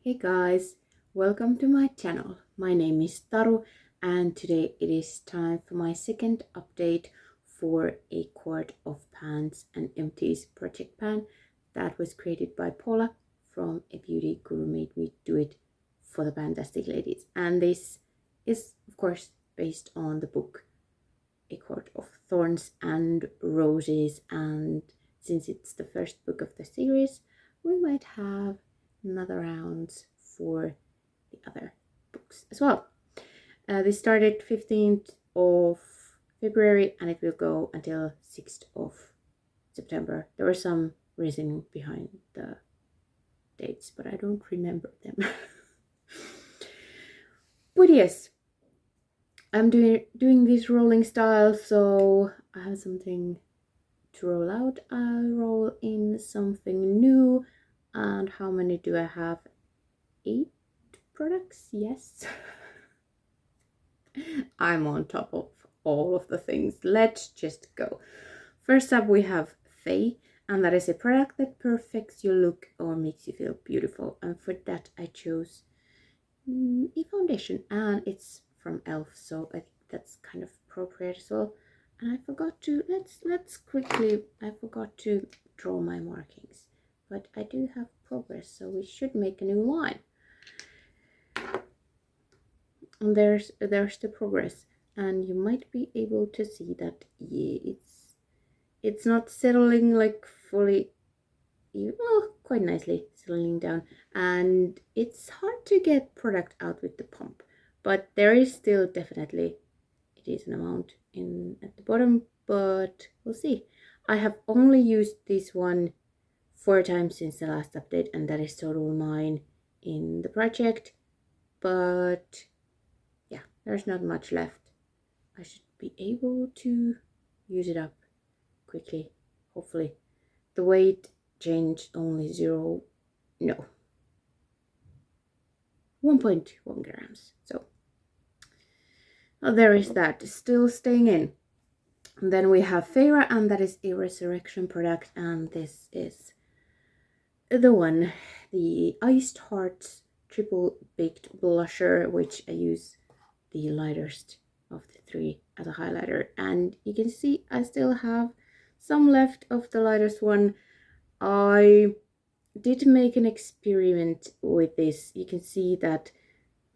Hey guys, welcome to my channel. My name is Taru and today it is time for my second update for a quart of pans and empties project pan that was created by Paula from A Beauty Guru Made Me Do It for the Fantastic Ladies. And this is of course based on the book A Court of Thorns and Roses, and since it's the first book of the series, we might have another rounds for the other books as well. This started 15th of February and it will go until 6th of September. There was some reasoning behind the dates, but I don't remember them. But yes, I'm doing this rolling style, so I have something to roll out. I roll in something new. And how many do I have? 8 products? Yes. I'm on top of all of the things. Let's just go. First up we have Faye, and that is a product that perfects your look or makes you feel beautiful. And for that I chose a foundation, and it's from e.l.f. so I think that's kind of appropriate as well. And I forgot to I forgot to draw my markings, but I do have progress, so we should make a new line. And there's the progress, and you might be able to see that it's not settling like fully, well, quite nicely settling down, and it's hard to get product out with the pump, but there is still definitely a decent amount in at the bottom, but we'll see. I have only used this one 4 times since the last update, and that is total 9 in the project, but yeah, there's not much left. I should be able to use it up quickly, hopefully. The weight changed only 1.1 grams, so there is that, still staying in. And then we have Feyre, and that is a resurrection product, and this is the one, the Iced Hearts Triple Baked Blusher, which I use the lightest of the 3 as a highlighter. And you can see I still have some left of the lightest one. I did make an experiment with this. You can see that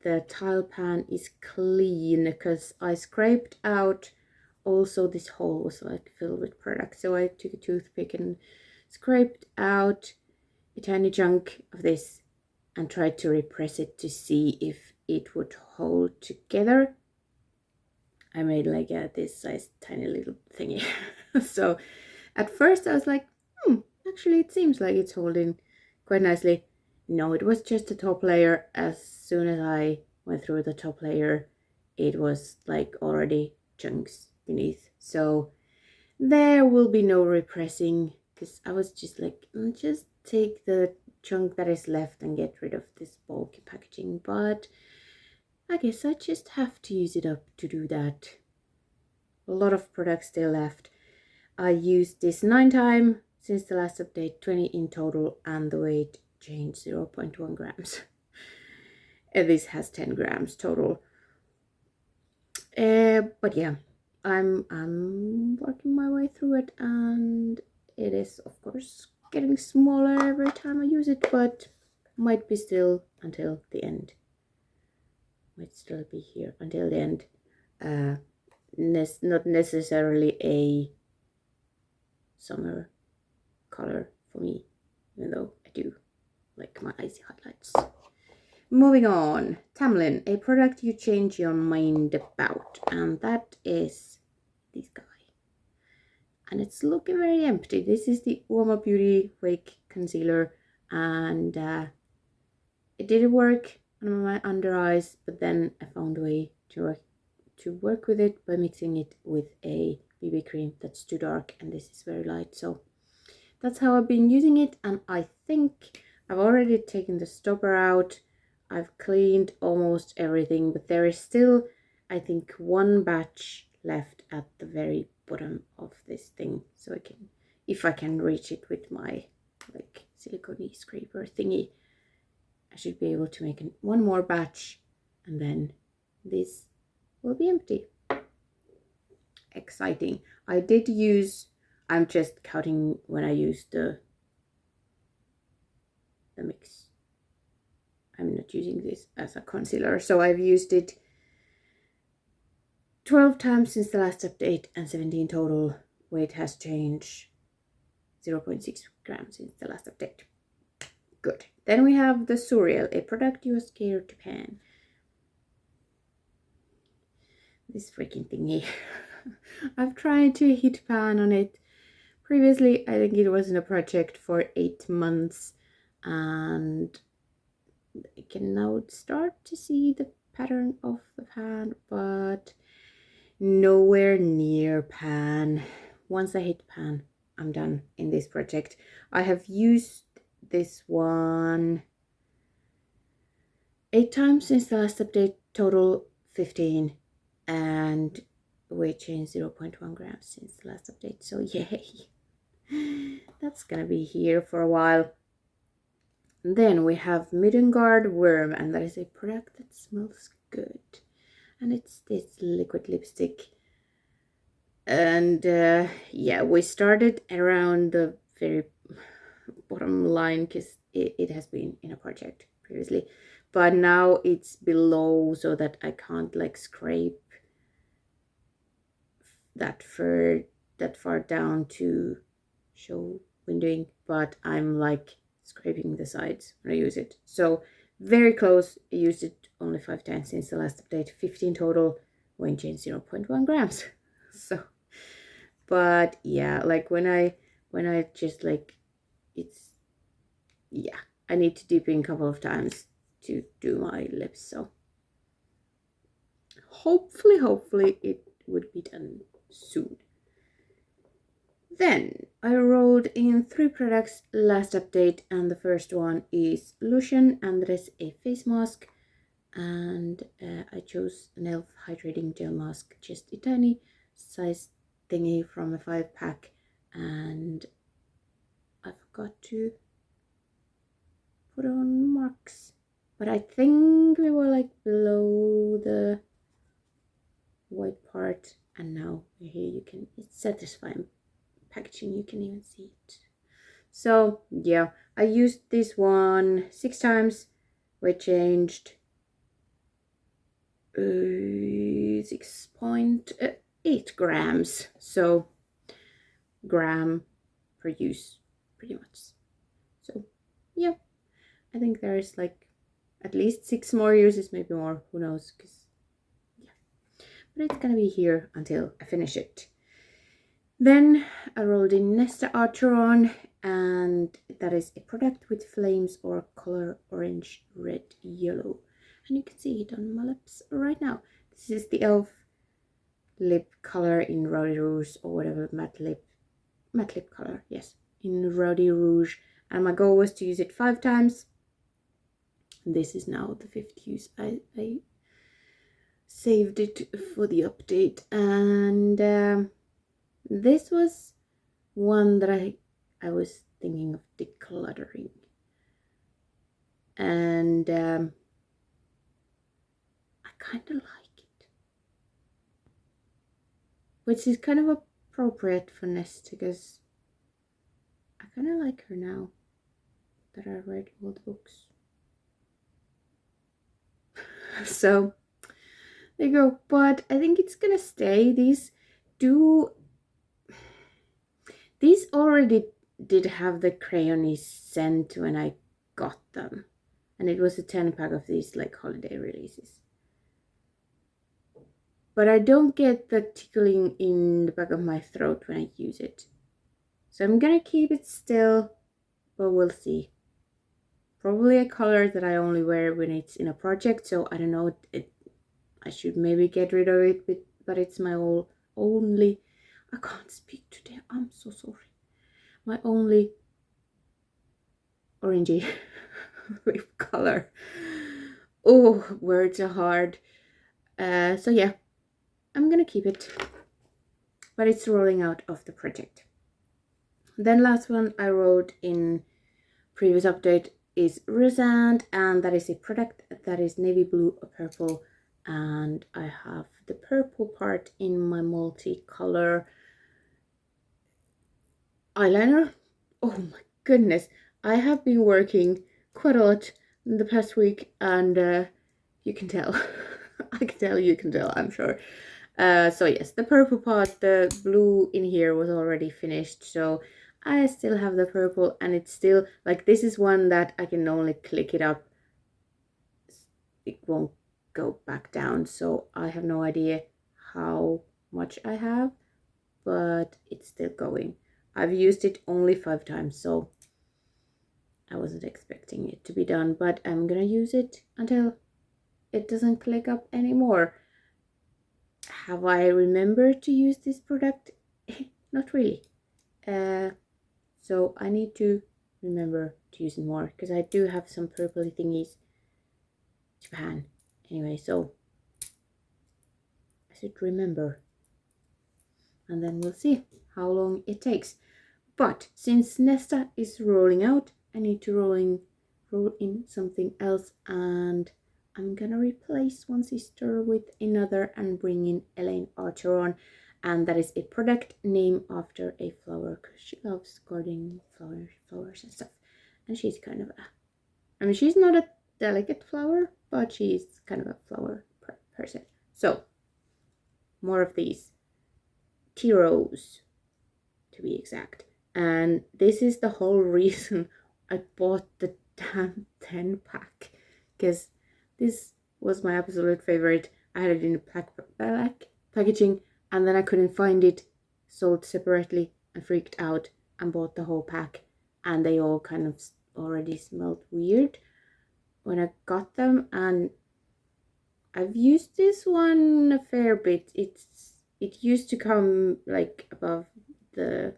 the tile pan is clean because I scraped out, also this hole was like filled with product, so I took a toothpick and scraped out a tiny chunk of this and tried to repress it to see if it would hold together. I made like this size tiny little thingy. So at first I was like, actually it seems like it's holding quite nicely. No, it was just the top layer. As soon as I went through the top layer, it was like already chunks beneath. So there will be no repressing, because I was just like, just take the chunk that is left and get rid of this bulky packaging. But I guess I just have to use it up to do that. A lot of products still left. I used this 9 times since the last update, 20 in total, and the weight changed 0.1 grams. And this has 10 grams total. But yeah, I'm working my way through it, and it is of course getting smaller every time I use it, but might be still until the end. Might still be here until the end. Not necessarily a summer color for me, even though I do like my icy highlights. Moving on, Tamlin, a product you change your mind about, and that is this guy. And it's looking very empty. This is the Warmer Beauty Wake Concealer, and it did work on my under eyes, but then I found a way to work with it by mixing it with a BB cream that's too dark, and this is very light. So that's how I've been using it, and I think I've already taken the stopper out. I've cleaned almost everything, but there is still, I think, 1 batch left at the very bottom of this thing. So I can, if I can reach it with my like silicone scraper thingy, I should be able to make one more batch, and then this will be empty. Exciting. I did use, I'm just counting when I used the mix. I'm not using this as a concealer, so I've used it 12 times since the last update and 17 total. Weight has changed 0.6 grams since the last update. Good. Then we have the Surreal, a product you are scared to pan. This freaking thingy. I've tried to hit pan on it previously. I think it was in a project for 8 months, and I can now start to see the pattern of the pan, but nowhere near pan. Once I hit pan, I'm done in this project. I have used this one 8 times since the last update, total 15, and weight change 0.1 grams since the last update, so yay. That's gonna be here for a while. Then we have Middengard Worm, and that is a product that smells good, and it's this liquid lipstick. And yeah, we started around the very bottom line because it has been in a project previously, but now it's below so that I can't like scrape that far down to show windowing, but I'm like scraping the sides when I use it. So very close. I used it only 5 times since the last update, 15 total, weight change 0.1 grams. So, but yeah, like when I just like, it's, yeah, I need to dip in a couple of times to do my lips, so hopefully it would be done soon. Then I rolled in 3 products last update, and the first one is Lotion, and that is a face mask, and I chose an e.l.f. hydrating gel mask, just a tiny size thingy from a 5-pack, and I forgot to put on marks, but I think we were like below the white part, and now here you can, it's satisfying packaging, you can even see it. So yeah, I used this one 6 times. Weight changed 6.8 grams, so gram per use pretty much. So yeah, I think there's like at least 6 more uses, maybe more, who knows, because yeah, but it's gonna be here until I finish it. Then I rolled in Nesta Archeron, and that is a product with flames or color orange, red, yellow, and you can see it on my lips right now. This is the e.l.f. lip color in Rowdy Rouge, or whatever, matte lip color, yes, in Rowdy Rouge, and my goal was to use it 5 times. This is now the 5th use. I saved it for the update, and this was one that I was thinking of decluttering, and I kind of like it, which is kind of appropriate for Nesta, because I kind of like her now that I read all the books. So there you go. But I think it's gonna stay. These already did have the crayony scent when I got them, and it was a 10-pack of these like holiday releases. But I don't get the tickling in the back of my throat when I use it, so I'm gonna keep it still, but we'll see. Probably a color that I only wear when it's in a project, so I don't know, I should maybe get rid of it, but it's my only, I can't speak today, I'm so sorry, my only orangey lip color. Oh, words are hard. So yeah, I'm gonna keep it, but it's rolling out of the project. Then last one I wrote in previous update, is Rosand, and that is a product that is navy blue, purple, and I have the purple part in my multicolor eyeliner. Oh my goodness, I have been working quite a lot in the past week, and you can tell. I can tell, you can tell, I'm sure. So yes, the purple part, the blue in here was already finished, so I still have the purple, and it's still like, this is one that I can only click it up, it won't go back down, so I have no idea how much I have, but it's still going. I've used it only 5 times, so I wasn't expecting it to be done, but I'm gonna use it until it doesn't click up anymore. Have I remembered to use this product? Not really. So I need to remember to use it more, because I do have some purpley thingies. Japan. Anyway, so I should remember. And then we'll see how long it takes. But since Nesta is rolling out, I need to roll in something else, and I'm gonna replace one sister with another and bring in Elaine Archeron, and that is a product named after a flower, because she loves gardening flowers and stuff, and she's kind of I mean, she's not a delicate flower, but she's kind of a flower person. So more of these tea rose, to be exact. And this is the whole reason I bought the damn 10 pack, because this was my absolute favorite. I had it in a black packaging, and then I couldn't find it sold separately and freaked out and bought the whole pack, and they all kind of already smelled weird when I got them. And I've used this one a fair bit. It used to come like above the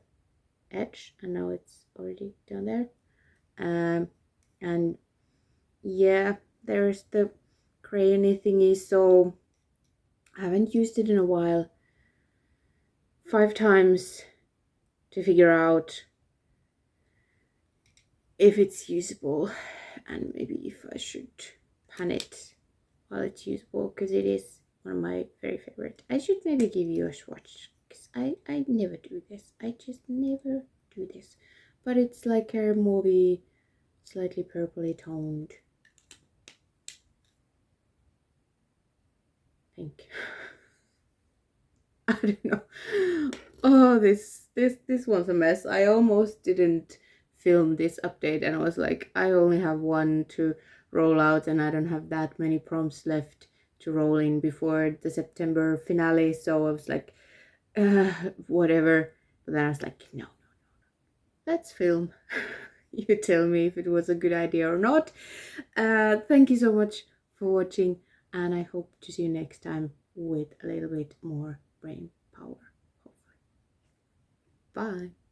edge, and now it's already down there. And yeah, there's the crayony thingy, so I haven't used it in a while. 5 times to figure out if it's usable, and maybe if I should pan it while it's usable, because it is one of my very favorite. I should maybe give you a swatch, because I never do this. I just never do this. But it's like a movie, slightly purpley toned pink. I don't know. Oh, this one's a mess. I almost didn't film this update, and I was like, I only have one to roll out, and I don't have that many prompts left to roll in before the September finale. So I was like, whatever. But then I was like, no, let's film. You tell me if it was a good idea or not. Thank you so much for watching, and I hope to see you next time with a little bit more brain power, hopefully. Bye.